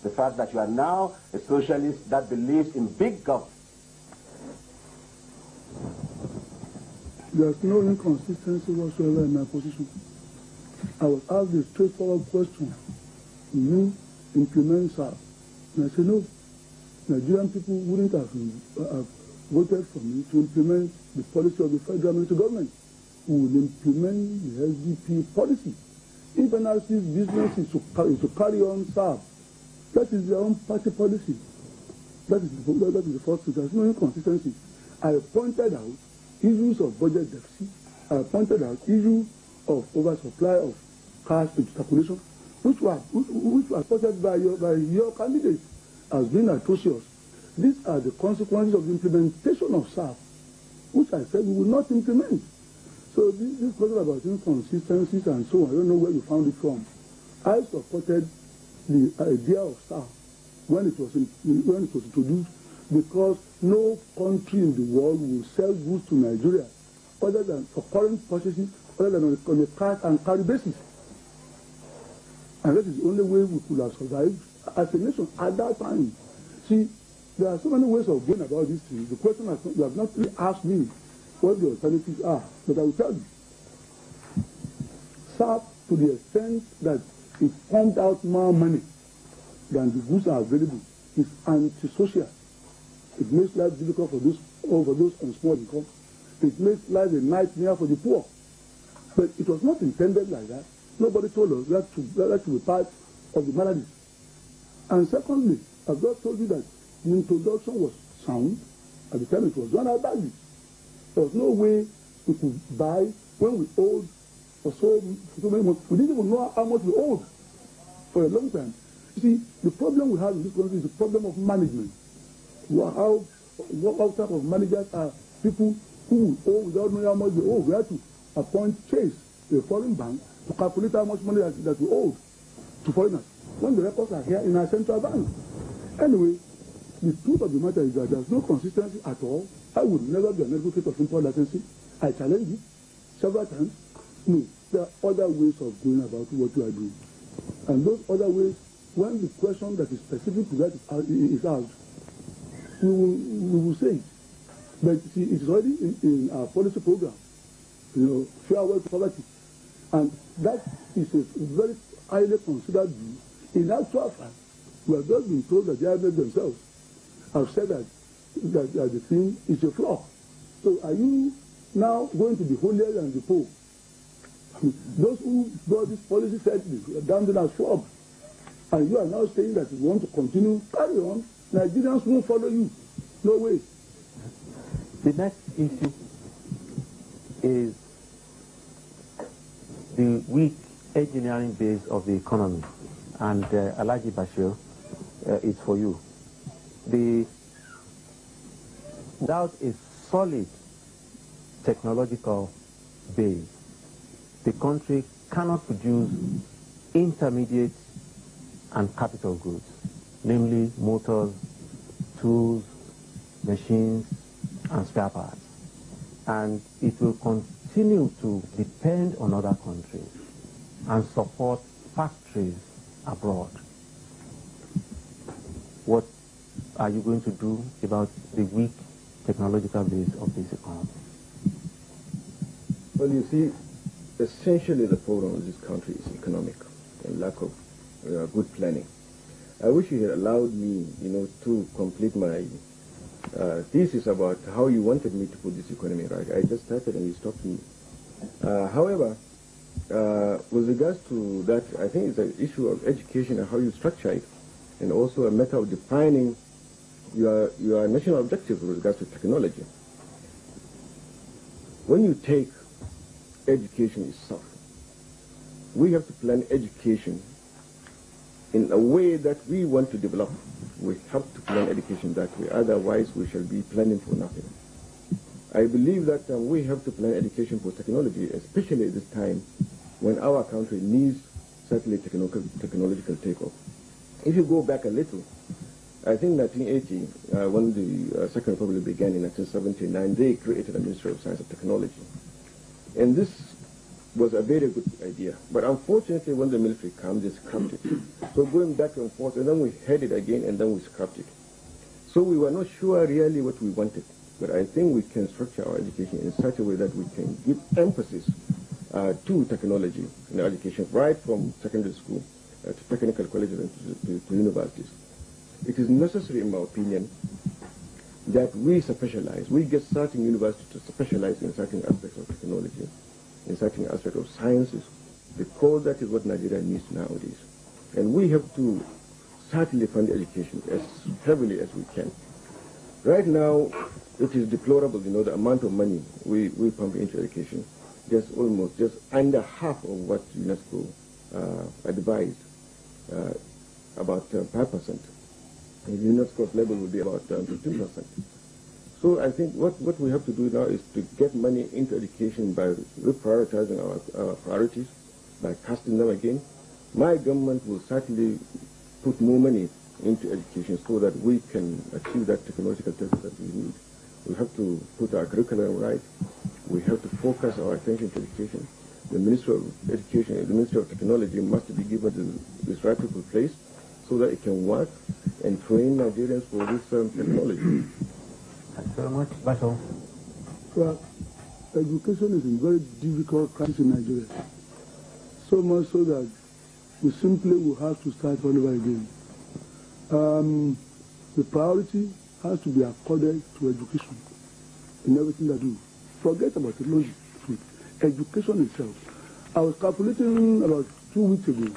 the fact that you are now a socialist that believes in big government. There's no inconsistency whatsoever in my position. I was asked a straightforward question. Will you implement SAP? And I said, no. Nigerian people wouldn't have voted for me to implement the policy of the federal military government. We will implement the SDP policy. If NRC's business is to carry on SAP, that is their own party policy. That is the first thing. There's no inconsistency. I pointed out issues of budget deficit. I pointed out issues of oversupply of cash into circulation, which were spotted by your candidate as being atrocious. These are the consequences of the implementation of SAP, which I said we will not implement. So this question about inconsistencies and so on, I don't know where you found it from. I supported the idea of SAP when it was introduced, because no country in the world will sell goods to Nigeria other than for current purchases, other than on a cash and carry basis. And that is the only way we could have survived as a nation at that time. See, there are so many ways of going about this thing. The question you have not really asked me what the alternatives are, but I will tell you. SAP, to the extent that it pumped out more money than the goods are available, is antisocial. It makes life difficult for those on small income. It makes life a nightmare for the poor. But it was not intended like that. Nobody told us that to be part of the malady. And secondly, I've just told you that the introduction was sound at the time it was done. I bagged it. There was no way we could buy when we owed for so many months. We didn't even know how much we owed for a long time. You see, the problem we have in this country is the problem of management. What type of managers are people who owe without knowing how much they owe? We had to appoint Cheif, a foreign bank, to calculate how much money that we owed to foreigners, when the records are here in our central bank. Anyway, the truth of the matter is that there's no consistency at all. I would never be an advocate of import licensing. I challenged it several times. No, there are other ways of going about what you are doing. And those other ways, when the question that is specific to that is asked, we will say it. But see, it is already in our policy program, fair wealth to poverty. And that is a very highly considered view. In actual fact, we have just been told that the IMF themselves have said that the thing is a flaw. So are you now going to be holier than the Pope? Those who brought this policy said damned as flawed. And you are now saying that you want to continue, carry on. Nigerians won't follow you. No way. The next issue is the weak engineering base of the economy. And Alhaji Bashir, it's for you. Without a solid technological base, the country cannot produce intermediate and capital goods, namely motors, tools, machines, and spare parts. And it will continue to depend on other countries and support factories abroad. What are you going to do about the weak technological base of this economy? Well, you see, essentially the problem of this country is economic and lack of good planning. I wish you had allowed me, to complete my thesis about how you wanted me to put this economy right. I just started and you stopped me. However, with regards to that, I think it's an issue of education and how you structure it, and also a matter of defining your national objectives with regards to technology. When you take education itself, we have to plan education in a way that we want to develop. We have to plan education that way, otherwise we shall be planning for nothing. I believe that we have to plan education for technology, especially at this time when our country needs certainly technological takeoff. If you go back a little, I think 1980, when the Second Republic began in 1979, they created a Ministry of Science and Technology. And this was a very good idea. But unfortunately, when the military came, they scrapped it. So going back and forth, and then we had it again, and then we scrapped it. So we were not sure really what we wanted. But I think we can structure our education in such a way that we can give emphasis to technology in education, right from secondary school to technical colleges and to universities. It is necessary, in my opinion, that we specialize. We get certain universities to specialize in certain aspects of technology, in certain aspects of sciences, because that is what Nigeria needs nowadays. And we have to certainly fund education as heavily as we can. Right now, it is deplorable, the amount of money we pump into education, just under half of what UNESCO advised, about 5%. And UNESCO's level will be about 15%. So I think what we have to do now is to get money into education by reprioritizing our priorities, by casting them again. My government will certainly put more money into education so that we can achieve that technological test that we need. We have to put our curriculum right. We have to focus our attention to education. The Ministry of Education and the Ministry of Technology must be given this right people place so that it can work and train Nigerians for this technology. Thanks very much. Bashir. Well, education is a very difficult crisis in Nigeria. So much so that we simply will have to start all over again. The priority has to be accorded to education in everything that we do. Forget about technology. Education itself. I was calculating about 2 weeks ago